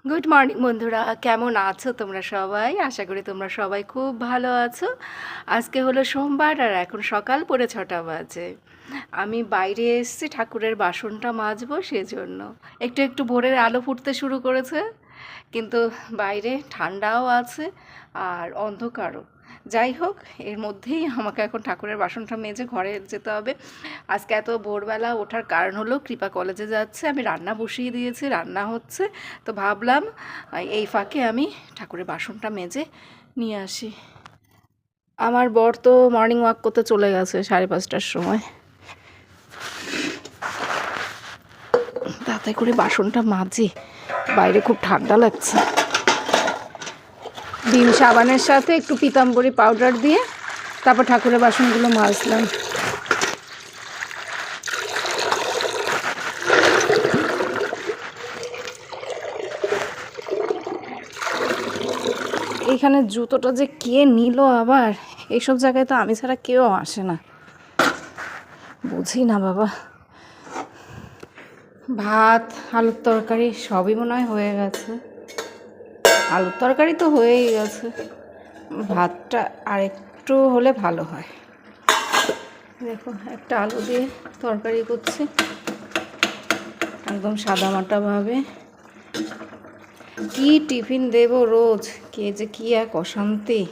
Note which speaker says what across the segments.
Speaker 1: Good morning বন্ধুরা, কেমন আছো তোমরা সবাই? আশা করি তোমরা সবাই খুব ভালো আছো। আজকে হলো সোমবার আর এখন সকাল 6:30 বাজে। আমি বাইরে এসেছি ঠাকুরের বাসনটা মাজবো, সেজন্য একটু একটু ভোরের আলো ফুটতে শুরু করেছে, কিন্তু বাইরে ঠান্ডাও আছে আর অন্ধকারও। যাই হোক, এর মধ্যেই আমাকে এখন ঠাকুরের বাসনটা মেজে ঘরে যেতে হবে। আজকে এত ভোরবেলা ওঠার কারণ হলো কৃপা কলেজে যাচ্ছে, আমি রান্না বসিয়ে দিয়েছি, রান্না হচ্ছে, তো ভাবলাম এই ফাঁকে আমি ঠাকুরের বাসনটা মেজে নিয়ে আসি। আমার বর তো মর্নিং ওয়াক করতে চলে গেছে 5:30টার সময়। তাতে করে বাসনটা মাজি, বাইরে খুব ঠান্ডা লাগছে। ডিম সাবানের সাথে একটু পিতাম্বরী পাউডার দিয়ে তারপর ঠাকুরের বাসনগুলো মাজলাম। এখানে জুতোটা যে কে নিল আবার, এইসব জায়গায় তো আমি ছাড়া কেউ আসে না, বুঝি না বাবা। ভাত, আলুর তরকারি সবই মনে হয় হয়ে গেছে। আলুর তরকারি তো হয়েই গেছে, ভাতটা আর একটু হলে ভালো হয়। দেখো, একটা আলু দিয়ে তরকারি করছি একদম সাদামাটাভাবে। কি টিফিন দেব রোজ, কে যে কি এক অশান্তি।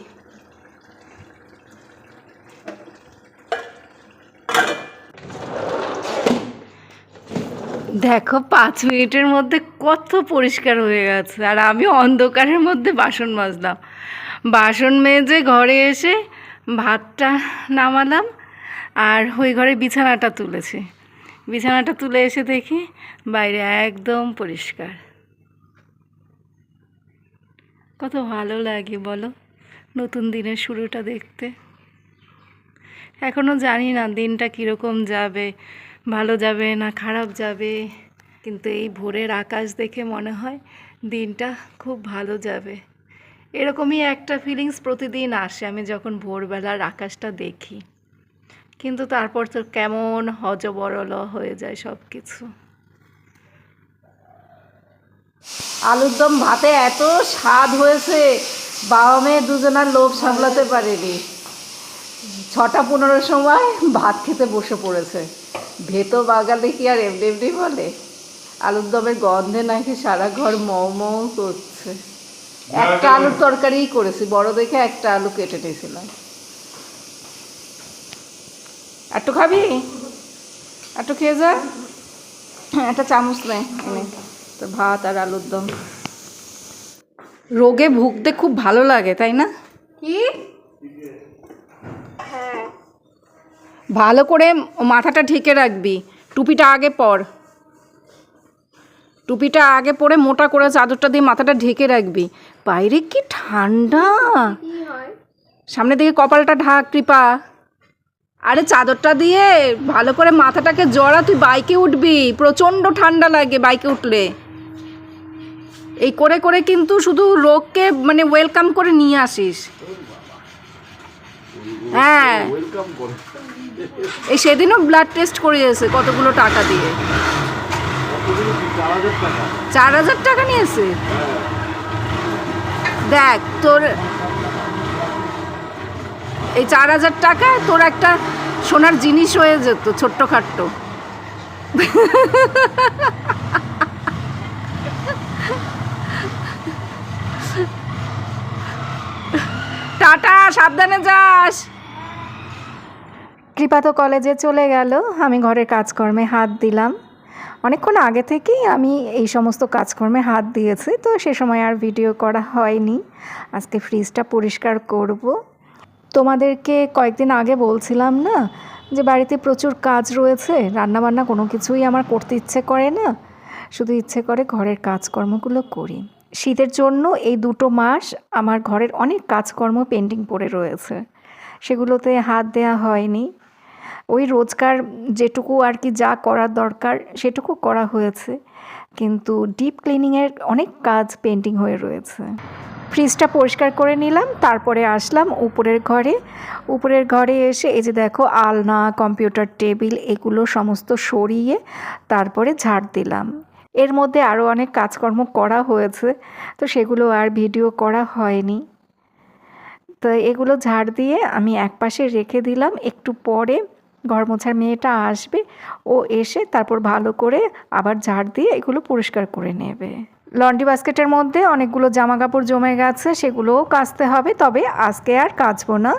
Speaker 1: দেখো, 5 মিনিটের মধ্যে কত পরিষ্কার হয়ে গেছে, আর আমি অন্ধকারের মধ্যে বাসন মাজলাম। বাসন মেজে ঘরে এসে ভাতটা নামালাম আর ওই ঘরে বিছানাটা তুলেছি। বিছানাটা তুলে এসে দেখি বাইরে একদম পরিষ্কার। কত ভালো লাগে বলো নতুন দিনের শুরুটা দেখতে। এখনও জানি না দিনটা কীরকম যাবে, ভালো যাবে না খারাপ যাবে, কিন্তু এই ভোরের আকাশ দেখে মনে হয় দিনটা খুব ভালো যাবে। এরকমই একটা ফিলিংস প্রতিদিন আসে আমি যখন ভোরবেলার আকাশটা দেখি, কিন্তু তারপর তো কেমন হজবরল হয়ে যায় সব কিছু। আলুর দম ভাতে এত স্বাদ হয়েছে, বাবা মেয়ে দুজনার লোভ সামলাতে পারেনি। 6:15 সময় ভাত খেতে বসে পড়েছে। ভেতো বাগালে কি আর এমনি এমনি বলে? আলুর দমের গন্ধে নাকি সারা ঘর মৌ মৌ করছে। একটা আলুর তরকারিই করেছি, বড় দেখে একটা আলু কেটে নিয়েছিলাম। একটু খাবি? একটু খেয়ে যা, একটা চামচ নে এনে। তো ভাত আর আলুর দম। রোগে ভুগতে খুব ভালো লাগে, তাই না? কি? হ্যাঁ, ভালো করে মাথাটা ঢেকে রাখবি, টুপিটা আগে পর। টুপিটা আগে পরে মোটা করে চাদরটা দিয়ে মাথাটা ঢেকে রাখবি। বাইরে কি ঠান্ডা, সামনে দিকে কপালটা ঢাক কৃপা। আরে চাদরটা দিয়ে ভালো করে মাথাটাকে জড়া, তুই বাইকে উঠবি, প্রচণ্ড ঠান্ডা লাগে বাইকে উঠলে। এই করে করে কিন্তু শুধু রোগকে মানে ওয়েলকাম করে নিয়ে আসিস। হ্যাঁ, এই সেদিনও ব্লাড টেস্ট করিয়েছে কতগুলো টাকা দিয়ে। 4,000 টাকা নিয়েছে। দেখ, তোর এই 4,000 টাকায় তোর একটা সোনার জিনিস হয়ে যেত ছোট্টখাট্ট। টাটা, সাবধানে যাস। কৃপা তো কলেজে চলে গেল, আমি ঘরের কাজকর্মে হাত দিলাম। অনেকক্ষণ আগে থেকেই আমি এই সমস্ত কাজকর্মে হাত দিয়েছি, তো সে সময় আর ভিডিও করা হয়নি। আজকে ফ্রিজটা পরিষ্কার করব। তোমাদেরকে কয়েকদিন আগে বলছিলাম না যে বাড়িতে প্রচুর কাজ রয়েছে, রান্নাবান্না কোনো কিছুই আমার করতে ইচ্ছে করে না, শুধু ইচ্ছে করে ঘরের কাজকর্মগুলো করি। শীতের জন্য এই 2 মাস আমার ঘরের অনেক কাজকর্ম পেন্ডিং পড়ে রয়েছে, সেগুলোতে হাত দেওয়া হয়নি। ওই রোজকার যেটুকু আর কি যা করার দরকার সেটুকু করা হয়েছে, কিন্তু ডিপ ক্লিনিংয়ের অনেক কাজ পেন্ডিং হয়ে রয়েছে। ফ্রিজটা পরিষ্কার করে নিলাম, তারপরে আসলাম উপরের ঘরে। উপরের ঘরে এসে এই যে দেখো আলনা, কম্পিউটার টেবিল এগুলো সমস্ত সরিয়ে তারপরে ঝাড় দিলাম। এর মধ্যে আরও অনেক কাজকর্ম করা হয়েছে, তো সেগুলো আর ভিডিও করা হয়নি। তো এগুলো ঝাড় দিয়ে আমি একপাশে রেখে দিলাম। একটু পরে ঘর মোছার মেয়েটা আসবে, ও এসে তারপর ভালো করে আবার ঝাড় দিয়ে এগুলো পরিষ্কার করে নেবে। লন্ড্রি বাস্কেটের মধ্যে অনেকগুলো জামা কাপড় জমে গেছে, সেগুলোও কাচতে হবে। তবে আজকে আর কাচবো না,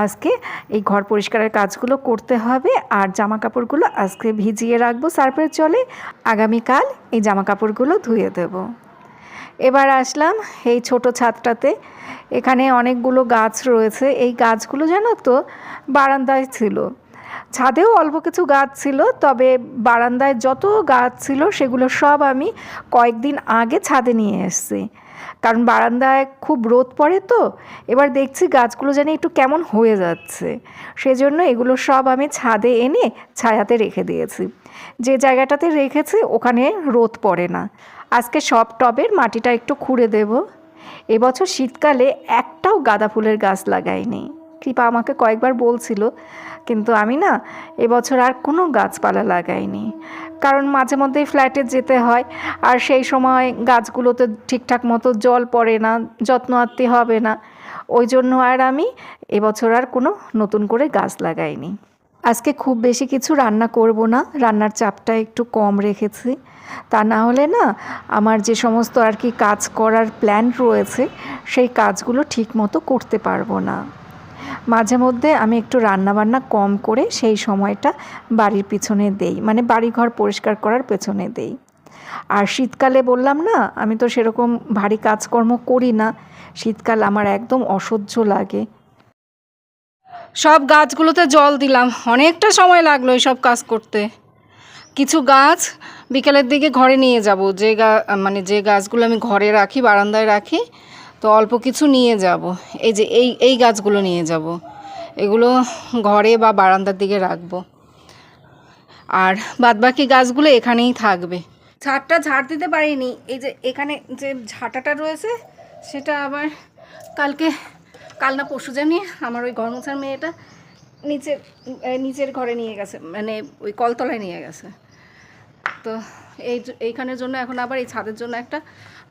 Speaker 1: আজকে এই ঘর পরিষ্কারের কাজগুলো করতে হবে। আর জামা কাপড়গুলো আজকে ভিজিয়ে রাখবো সার্ফের জলে, আগামীকাল এই জামা কাপড়গুলো ধুয়ে দেব। এবার আসলাম এই ছোট ছাদটাতে। এখানে অনেকগুলো গাছ রয়েছে। এই গাছগুলো জানো তো বারান্দায় ছিল, ছাদেও অল্প কিছু গাছ ছিল, তবে বারান্দায় যত গাছ ছিল সেগুলো সব আমি কয়েকদিন আগে ছাদে নিয়ে এসেছি। কারণ বারান্দায় খুব রোদ পড়ে, তো এবার দেখছি গাছগুলো যেন একটু কেমন হয়ে যাচ্ছে, সেজন্য এগুলো সব আমি ছাদে এনে ছায়াতে রেখে দিয়েছি। যে জায়গাটাতে রেখেছি ওখানে রোদ পড়ে না। আজকে সব টবের মাটিটা একটু খুঁড়ে দেব। এবছর শীতকালে একটাও গাঁদা ফুলের গাছ লাগাইনি। কৃপা আমাকে কয়েকবার বলছিল, কিন্তু আমি না এবছর আর কোনো গাছপালা লাগাইনি। কারণ মাঝে মধ্যেই ফ্ল্যাটে যেতে হয়, আর সেই সময় গাছগুলোতে ঠিকঠাক মতো জল পড়ে না, যত্ন আত্তি হবে না। ওই জন্য আর আমি এবছর আর কোনো নতুন করে গাছ লাগাইনি। আজকে খুব বেশি কিছু রান্না করব না, রান্নার চাপটা একটু কম রেখেছি। তা না হলে না আমার যে সমস্ত আর কি কাজ করার প্ল্যান রয়েছে সেই কাজগুলো ঠিক মতো করতে পারবো না। মাঝে মধ্যে আমি একটু রান্নাবান্না কম করে সেই সময়টা বাড়ির পিছনে দেই, মানে বাড়িঘর পরিষ্কার করার পেছনে দেই। আর শীতকালে বললাম না, আমি তো সেরকম ভারী কাজকর্ম করি না। শীতকাল আমার একদম অসহ্য লাগে।
Speaker 2: সব গাছগুলোতে জল দিলাম, অনেকটা সময় লাগলো এইসব কাজ করতে। কিছু গাছ বিকেলের দিকে ঘরে নিয়ে যাব, যে গাছগুলো আমি ঘরে রাখি, বারান্দায় রাখি, তো অল্প কিছু নিয়ে যাব। এই যে এই গাছগুলো নিয়ে যাব, এগুলো ঘরে বা বারান্দার দিকে রাখবো। আর বাদবাকি গাছগুলো এখানেই থাকবে। ছাদটা ঝাড় দিতে পারিনি, এই যে এখানে যে ঝাঁটাটা রয়েছে সেটা আবার কাল না পরশু জানি আমার ওই ঘর মোছার মেয়েটা নিচের ঘরে নিয়ে গেছে, মানে ওই কলতলায় নিয়ে গেছে। তো এইখানের জন্য এখন আবার এই ছাদের জন্য একটা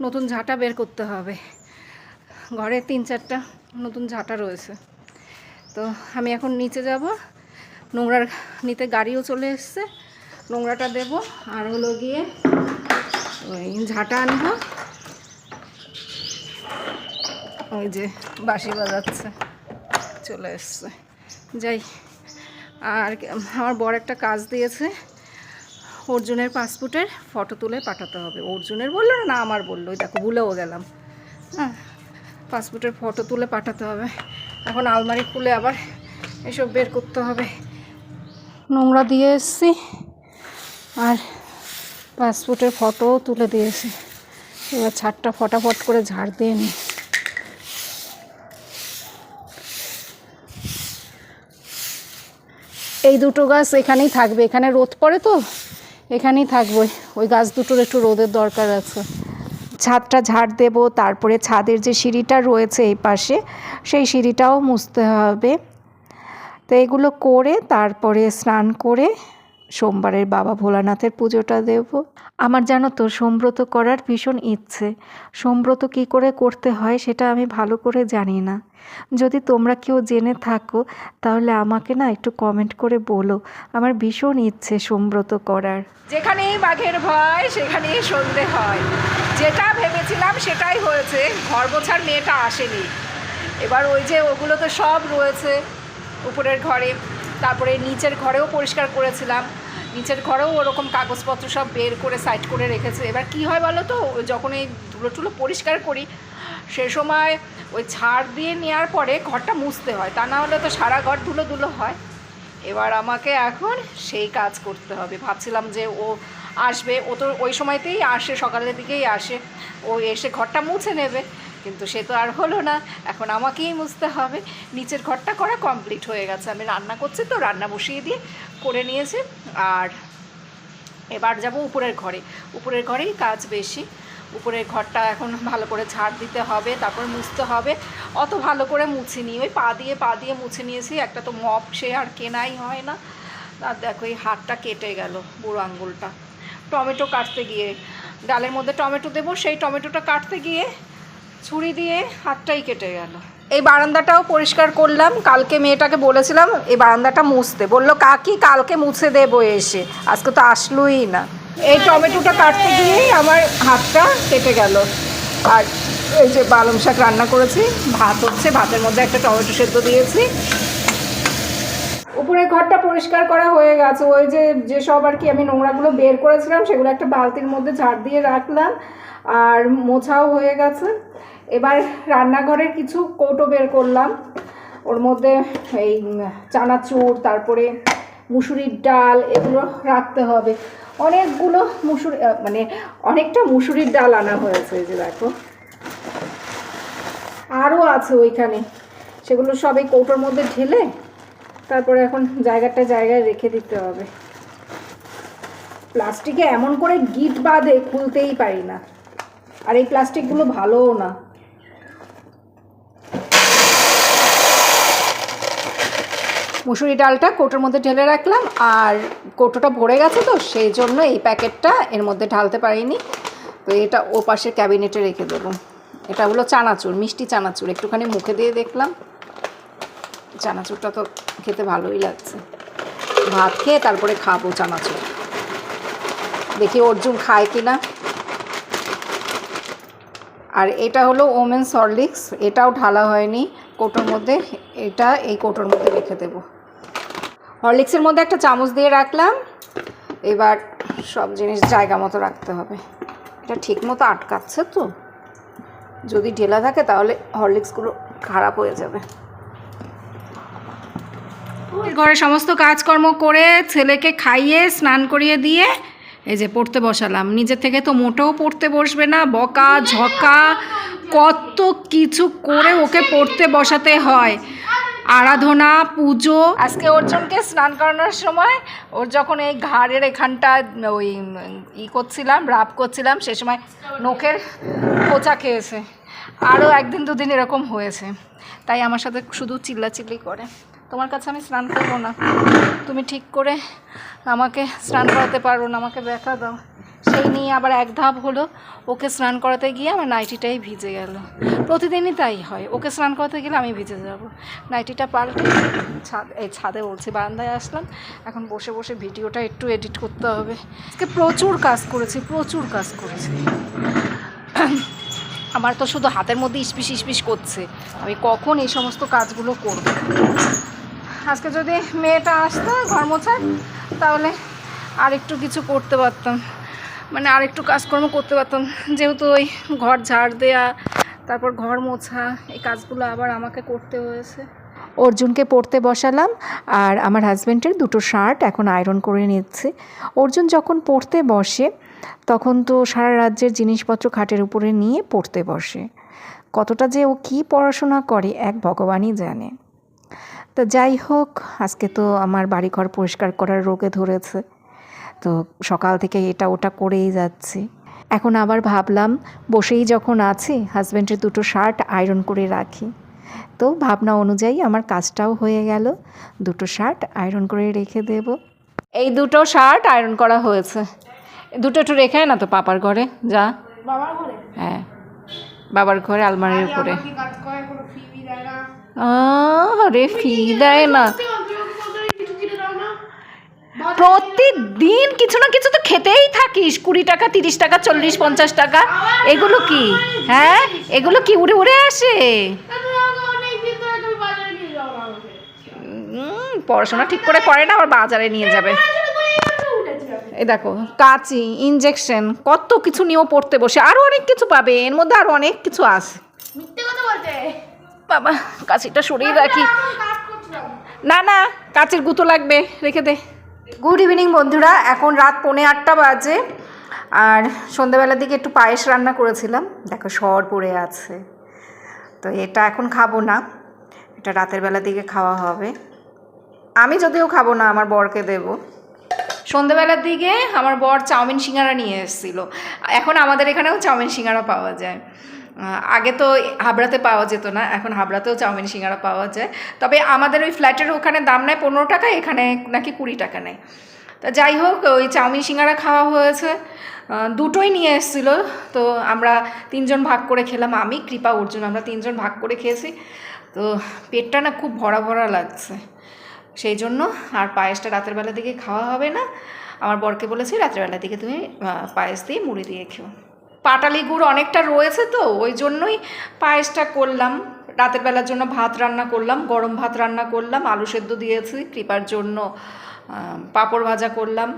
Speaker 2: নতুন ঝাঁটা বের করতে হবে। ঘরে 3-4টা নতুন ঝাঁটা রয়েছে। তো আমি এখন নিচে যাব, নোংরার নিতে গাড়িও চলে এসছে, নোংরাটা দেব। আর হলো গিয়ে ওই ঝাঁটা আনবো। ওই যে বাঁশি বাজাচ্ছে, চলে এসছে, যাই। আর আমার বড় একটা কাজ দিয়েছে, অর্জুনের পাসপোর্টের ফটো তুলে পাঠাতে হবে। অর্জুনের বললো না, আমার বললো, ওই দেখো ভুলেও গেলাম। হ্যাঁ, পাসপোর্টের ফটো তুলে পাঠাতে হবে। এখন আলমারি খুলে আবার এসব বের করতে হবে। নোংরা দিয়ে এসছি আর পাসপোর্টের ফটোও তুলে দিয়েছি। এবার ছাদটা ফটাফট করে ঝাড় দিয়ে নিই। এই দুটো গাছ এখানেই থাকবে, এখানে রোদ পড়ে তো এখানেই থাকবে। ওই গাছ দুটোর একটু রোদের দরকার আছে।
Speaker 1: ছাদটা ঝাড় দেব, তারপরে ছাদের যে সিঁড়িটা রয়েছে এই পাশে, সেই সিঁড়িটাও মুছতে হবে। তো এগুলো করে তারপরে স্নান করে সোমবারের বাবা ভোলানাথের পুজোটা দেব। আমার জানো তো সোমব্রত করার ভীষণ ইচ্ছে। সোমব্রত কী করে করতে হয় সেটা আমি ভালো করে জানি না। যদি তোমরা কেউ জেনে থাকো তাহলে আমাকে না একটু কমেন্ট করে বলো, আমার ভীষণ ইচ্ছে সোমব্রত করার।
Speaker 2: যেখানেই বাঘের ভয় সেখানেই সন্ধে হয়। যেটা ভেবেছিলাম সেটাই হয়েছে, ঘর মোছার মেয়েটা আসেনি। এবার ওই যে ওগুলো তো সব রয়েছে উপরের ঘরে, তারপরে নিচের ঘরেও পরিষ্কার করেছিলাম, নিচের ঘরেও ওরকম কাগজপত্র সব বের করে সাইড করে রেখেছে। এবার কি হয় বলো তো, যখন এই ধুলো টুলো পরিষ্কার করি সে সময় ওই ঝাড় দিয়ে নেওয়ার পরে ঘরটা মুছতে হয়, তা না হলে তো সারা ঘর ধুলো ধুলো হয়। এবার আমাকে এখন সেই কাজ করতে হবে। ভাবছিলাম যে ও আসবে, ও তো ওই সময়তেই আসে, সকালের দিকেই আসে, ও এসে ঘরটা মুছে নেবে, কিন্তু সে তো আর হলো না। এখন আমাকেই মুছতে হবে। নিচের ঘরটা করা কমপ্লিট হয়ে গেছে, আমি রান্না করছি তো রান্না বসিয়ে দিয়ে করে নিয়েছি। আর এবার যাব উপরের ঘরে, উপরের ঘরেই কাজ বেশি। উপরের ঘরটা এখন ভালো করে ঝাড় দিতে হবে, তারপর মুছতে হবে। অত ভালো করে মুছিনি, ওই পা দিয়ে মুছে নিয়েছি। একটা তো মপ সে আর কেনাই হয় না। আর দেখো এই হাতটা কেটে গেল, বুড়ো আঙ্গুলটা। টমেটো কাটতে গিয়ে, ডালের মধ্যে টমেটো দেবো, সেই টমেটোটা কাটতে গিয়ে ছুরি দিয়ে হাতটাই কেটে গেল। এই বারান্দাটাও পরিষ্কার করলাম, কালকে মেয়েটাকে বলেছিলাম এই বারান্দাটা মুছতে, বললো কাকি কালকে মুছে দেবো এসে, আজকে তো আসলোই না। এই টমেটোটা কাটতে গিয়েই আমার হাতটা কেটে গেল। আর এই যে পালং শাক রান্না করেছি, ভাত হচ্ছে, ভাতের মধ্যে একটা টমেটো সেদ্ধ দিয়েছি। উপরের ঘরটা পরিষ্কার করা হয়ে গেছে, ওই যে সব আর কি আমি নোংরাগুলো বের করেছিলাম সেগুলো একটা বালতির মধ্যে ঝাড় দিয়ে রাখলাম, আর মোছাও হয়ে গেছে। এবার রান্নাঘরের কিছু কৌটো বের করলাম, ওর মধ্যে এই চানাচুর, তারপরে মুসুরির ডাল, এগুলো রাখতে হবে। অনেকগুলো অনেকটা মুসুরির ডাল আনা হয়েছে, এই যে দেখো আরও আছে ওইখানে, সেগুলো সব এই কৌটোর মধ্যে ঢেলে তারপরে এখন জায়গায় রেখে দিতে হবে। প্লাস্টিকে এমন করে গিট বাঁধে খুলতেই পারি না, আর এই প্লাস্টিকগুলো ভালোও না। মুসুরি ডালটা কৌটোর মধ্যে ঢেলে রাখলাম, আর কৌটোটা ভরে গেছে তো সেই জন্য এই প্যাকেটটা এর মধ্যে ঢালতে পারিনি, তো এটা ও পাশের ক্যাবিনেটে রেখে দেবো। এটা হলো চানাচুর, মিষ্টি চানাচুর, একটুখানি মুখে দিয়ে দেখলাম, চানাচুরটা তো খেতে ভালোই লাগছে। ভাত খেয়ে তারপরে খাবো চানাচুর, দেখি অর্জুন খায় কিনা। আর এটা হলো ওমেন্স হরলিক্স, এটাও ঢালা হয়নি কৌটোর মধ্যে, এটা এই কৌটোর মধ্যে রেখে দেবো। হরলিক্সের মধ্যে একটা চামচ দিয়ে রাখলাম, এবার সব জিনিস জায়গা মতো রাখতে হবে। এটা ঠিক মতো আটকাচ্ছে তো, যদি ঢেলা থাকে তাহলে হরলিক্সগুলো খারাপ হয়ে যাবে। ঘরে সমস্ত কাজকর্ম করে ছেলেকে খাইয়ে স্নান করিয়ে দিয়ে এই যে পড়তে বসালাম। নিজের থেকে তো মোটেও পড়তে বসবে না, বকা ঝকা কত কিছু করে ওকে পড়তে বসাতে হয়, আরাধনা, পুজো। আজকে অর্জুনকে স্নান করানোর সময় ওর যখন এই ঘাড়ের এখানটা ওই করছিলাম, রাব করছিলাম, সে সময় নখের খোঁচা খেয়েছে। আরও একদিন দুদিন এরকম হয়েছে, তাই আমার সাথে শুধু চিল্লাচিল্লি করে। তোমার কাছে আমি স্নান করবো না, তুমি ঠিক করে আমাকে স্নান করাতে পারো না, আমাকে ব্যাখ্যা দাও। সেই নিয়ে আবার এক ধাপ হলো, ওকে স্নান করাতে গিয়ে আমার নাইটিটাই ভিজে গেল। প্রতিদিনই তাই হয়, ওকে স্নান করাতে গেলে আমি ভিজে যাব। নাইটিটা পাল্টে ছাদে বলছি, বারান্দায় আসলাম, এখন বসে বসে ভিডিওটা একটু এডিট করতে হবে। আজকে প্রচুর কাজ করেছি। আমার তো শুধু হাতের মধ্যে ইসপিস করছে, আমি কখন এই সমস্ত কাজগুলো করব। আজকে যদি মেয়েটা আসতো ঘর মোছার, তাহলে আর একটু কিছু করতে পারতাম, আর একটু কাজকর্ম করতে পারতাম, যেহেতু ওই ঘর ঝাড় দেয়া, তারপর ঘর মোছা, এই কাজগুলো আবার আমাকে করতে হয়েছে।
Speaker 1: অর্জুনকে পড়তে বসালাম, আর আমার হাজব্যান্ডের দুটো শার্ট এখন আয়রন করে নিচ্ছি। অর্জুন যখন পড়তে বসে তখন তো সারা রাজ্যের জিনিসপত্র খাটের উপরে নিয়ে পড়তে বসে, কতটা যে ও কী পড়াশোনা করে এক ভগবানই জানে। তো যাই হোক, আজকে তো আমার বাড়িঘর পরিষ্কার করার রোগে ধরেছে, তো সকাল থেকে এটা ওটা করেই যাচ্ছি। এখন আবার ভাবলাম বসেই যখন আছি হাজব্যান্ডের দুটো শার্ট আয়রন করে রাখি, তো ভাবনা অনুযায়ী আমার কাজটাও হয়ে গেল, দুটো শার্ট আয়রন করে রেখে দেব।
Speaker 2: এই দুটো শার্ট আয়রন করা হয়েছে, দুটো একটু রেখে না তো পাপার ঘরে, যা বাবার ঘরে, হ্যাঁ বাবার ঘরে আলমারির উপরে। আরে ফি দেয় না, প্রতিদিন কিছু না কিছু তো খেতেই থাকিস, 20 টাকা 30 টাকা 40 50 টাকা, এগুলো কি? হ্যাঁ এগুলো কি উড়ে উড়ে আসে? পড়াশোনা ঠিক করে না, আবার বাজারে নিয়ে যাবে। এই দেখো কাঁচি, ইনজেকশন, কত কিছু নিয়েও পড়তে বসে, আরো অনেক কিছু পাবে, এর মধ্যে আরো অনেক কিছু আছে। বাবা কাঁচিটা সরিয়ে রাখি, না কাঁচের গুঁতো লাগবে, রেখে দে। গুড ইভিনিং বন্ধুরা, এখন রাত 7:45 বাজে, আর সন্ধ্যাবেলার দিকে একটু পায়েস রান্না করেছিলাম, দেখো সর পড়ে আছে, তো এটা এখন খাবো না, এটা রাতের বেলার দিকে খাওয়া হবে। আমি যদিও খাবো না, আমার বরকে দেবো। সন্ধ্যাবেলার দিকে আমার বর চাউমিন সিঙ্গারা নিয়ে এসেছিলো, এখন আমাদের এখানেও চাউমিন সিঙ্গারা পাওয়া যায়, আগে তো হাবড়াতে পাওয়া যেত না, এখন হাবড়াতেও চাউমিন সিঙ্গারা পাওয়া যায়। তবে আমাদের ওই ফ্ল্যাটের ওখানে দাম নেয় 15 টাকা, এখানে নাকি 20 টাকা নেয়। তো তা যাই হোক ওই চাউমিন সিঙ্গারা খাওয়া হয়েছে, দুটোই নিয়ে এসেছিলো। তো আমরা 3 জন ভাগ করে খেলাম, আমি কৃপা অর্জুন আমরা 3 জন ভাগ করে খেয়েছি। তো পেটটা না খুব ভরা ভরা লাগছে, সেই জন্য আর পায়েসটা রাতের বেলা দিকে খাওয়া হবে না। আমার বরকে বলেছি রাতের বেলা দিকে তুমি পায়েস দিয়ে মুড়ি দিয়ে খেও। পাটালি গুড় অনেকটা রয়েছে তো ওই জন্যই পায়েসটা করলাম। রাতের বেলার জন্য ভাত রান্না করলাম, গরম ভাত রান্না করলাম, আলু সেদ্ধ দিয়েছি, কৃপার জন্য পাঁপড় ভাজা করলাম।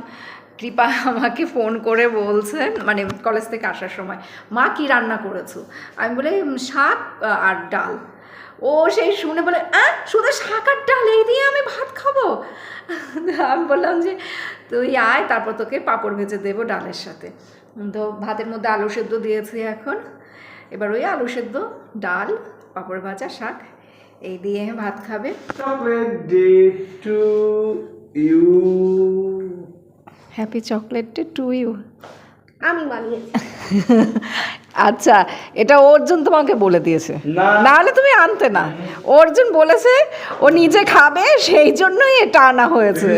Speaker 2: কৃপা আমাকে ফোন করে বলছে মানে কলেজ থেকে আসার সময়, মা কি রান্না করেছো? আমি বলে শাক আর ডাল। ও সেই শুনে বলে শুধু শাক আর ডাল এই দিয়ে আমি ভাত খাবো? আমি বললাম যে তুই আয়, তারপর তোকে পাঁপড় ভেজে দেবো ডালের সাথে। তো ভাতের মধ্যে আলু সেদ্ধ দিয়েছি এখন, এবার ওই আলু সেদ্ধ, ডাল, পাঁপড় ভাজা, শাক এই দিয়ে ভাত খাবে।
Speaker 3: Chocolate day to you.
Speaker 2: Happy chocolate day to you.
Speaker 4: আমি বানিয়েছি।
Speaker 2: আচ্ছা, এটা অর্জুন তোমাকে বলে দিয়েছে,
Speaker 3: না।
Speaker 2: না হলে তুমি আনতে না। অর্জুন বলেছে ও নিজে খাবে, সেই জন্যই এটা আনা হয়েছে,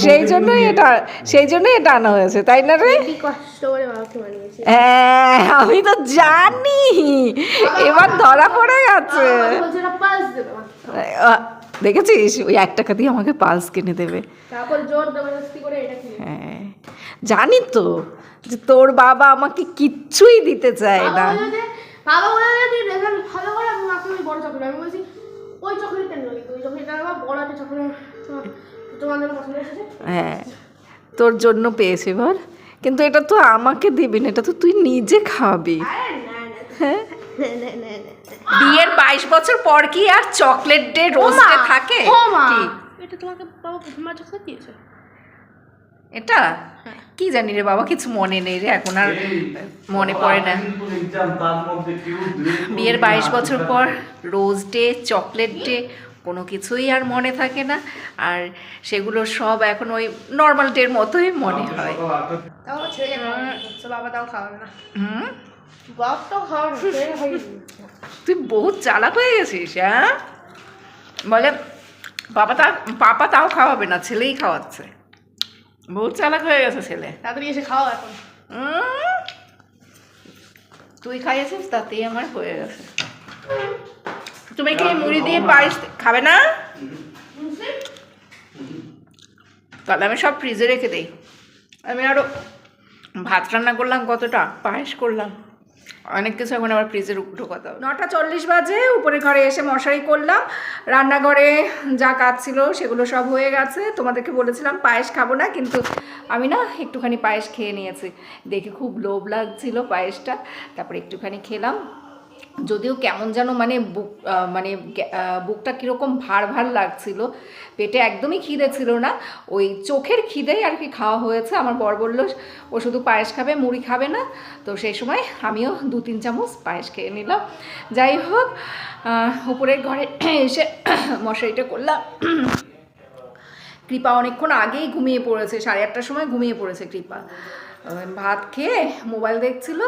Speaker 2: সেই জন্যই এটা আনা হয়েছে, তাই না রে?
Speaker 4: কি কষ্ট করে বাবাকে বানিয়েছি।
Speaker 2: হ্যাঁ আমি তো জানি, এবার ধরা পড়ে গেছে।
Speaker 4: বলছে না পাস দেবে আমাকে।
Speaker 2: দেখেছিস ওই 1 টাকা দিয়ে আমাকে পালস কিনে দেবে।
Speaker 4: তারপর জোর জবরদস্তি করে এটা কিনে।
Speaker 2: হ্যাঁ জানি তো যে তোর বাবা আমাকে কিচ্ছুই দিতে চায় না।
Speaker 4: বাবা বলে যে রেজাল্ট ভালো করে আমি মাকে ওই বড় চকলেট, আমি বলছি ওই চকলেটটা নয়, ওই চকলেটটা আমার বড় একটা চকলেট তোমাদের পছন্দ এসেছে।
Speaker 2: হ্যাঁ তোর জন্য পেয়েছি বল, কিন্তু এটা তো আমাকে দিবি না, এটা তো তুই নিজে খাবি।
Speaker 4: আরে না না
Speaker 2: হ্যাঁ
Speaker 4: না না না না।
Speaker 2: বিয়ের 22 বছর পর কি আর চকলেট ডে রোস্টে থাকে?
Speaker 4: ও মা,
Speaker 2: কি
Speaker 4: এটা তোমাকে বাবা প্রথমবার চকলেট দিয়েছে?
Speaker 2: এটা কি জানি রে বাবা, কিছু মনে নেই রে, এখন আর মনে পড়ে না। বিয়ের 22 বছর পর রোজ ডে, চকলেট ডে কোনো কিছুই আর মনে থাকে না, আর সেগুলো সব এখন ওই নর্মাল ডের মতোই মনে হয়।
Speaker 4: তাও ছেড়ে তো বাবা তাও খাওয়াবে না।
Speaker 2: হুম,
Speaker 4: বাপ তো খাওয়াবে ছেড়ে খাইয়ে দিবে।
Speaker 2: তুই বহুত চালাক হয়ে গেছিস। হ্যাঁ বলে পাপা তাও খাওয়াবে না, ছেলেই খাওয়াচ্ছে। বহুত চালাক হয়ে গেছে ছেলে।
Speaker 4: তাড়াতাড়ি এসে খাও এখন।
Speaker 2: তুই খাইয়েছিস তাতেই আমার হয়ে গেছে। তুমি কি মুড়ি দিয়ে পায়েস খাবে না? তাহলে আমি সব ফ্রিজে রেখে দিই। আমি আরও ভাত রান্না করলাম, কতটা পায়েস করলাম, অনেক কিছু এখন আবার ফ্রিজে ঢোকাতে হবে। 9:40 বাজে উপরে ঘরে এসে মশারি করলাম। রান্নাঘরে যা কাজ ছিল সেগুলো সব হয়ে গেছে। তোমাদেরকে বলেছিলাম পায়েস খাবো না, কিন্তু আমি না একটুখানি পায়েস খেয়ে নিয়েছি, দেখে খুব লোভ লাগছিল পায়েসটা, তারপরে একটুখানি খেলাম। যদিও কেমন যেন বুকটা কীরকম ভার ভার লাগছিল, পেটে একদমই খিদে ছিল না, ওই চোখের খিদেই আর কি খাওয়া হয়েছে। আমার বর বলল ও শুধু পায়েস খাবে, মুড়ি খাবে না, তো সেই সময় আমিও 2-3 চামচ পায়েস খেয়ে নিলাম। যাই হোক উপরের ঘরে এসে মশারিটা করলাম। কৃপা অনেকক্ষণ আগেই ঘুমিয়ে পড়েছে, 8:30টার সময় ঘুমিয়ে পড়েছে কৃপা। ভাত খেয়ে মোবাইল দেখছিল,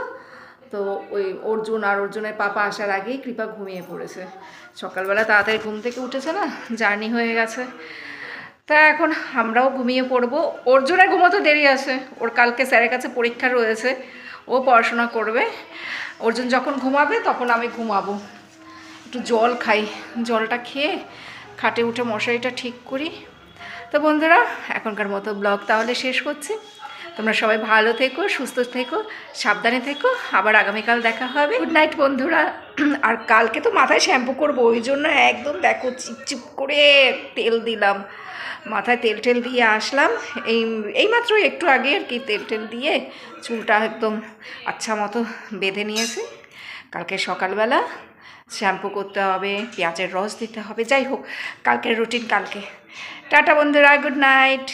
Speaker 2: তো ওই অর্জুনের পাপা আসার আগেই কৃপা ঘুমিয়ে পড়েছে। সকালবেলা তাড়াতাড়ি ঘুম থেকে উঠেছে না, জার্নি হয়ে গেছে, তা এখন আমরাও ঘুমিয়ে পড়বো। অর্জুনের ঘুমোতে দেরি আছে, ওর কালকে স্যারের কাছে পরীক্ষা রয়েছে, ও পড়াশোনা করবে। অর্জুন যখন ঘুমাবে তখন আমি ঘুমাবো। একটু জল খাই, জলটা খেয়ে খাটে উঠে মশারিটা ঠিক করি। তো বন্ধুরা এখনকার মতো ব্লগ তাহলে শেষ করছি। তোমরা সবাই ভালো থেকো, সুস্থ থেকো, সাবধানে থেকো, আবার আগামীকাল দেখা হবে। গুড নাইট বন্ধুরা। আর কালকে তো মাথায় শ্যাম্পু করবো, ওই জন্য একদম দেখো চিপচিপ করে তেল দিলাম, মাথায় তেল দিয়ে আসলাম। এইমাত্র একটু আগে আর কি তেল দিয়ে চুলটা একদম আচ্ছা মতো বেঁধে নিয়েছি। কালকে সকালবেলা শ্যাম্পু করতে হবে, পেঁয়াজের রস দিতে হবে। যাই হোক কালকের রুটিন কালকে। টাটা বন্ধুরা, গুড নাইট।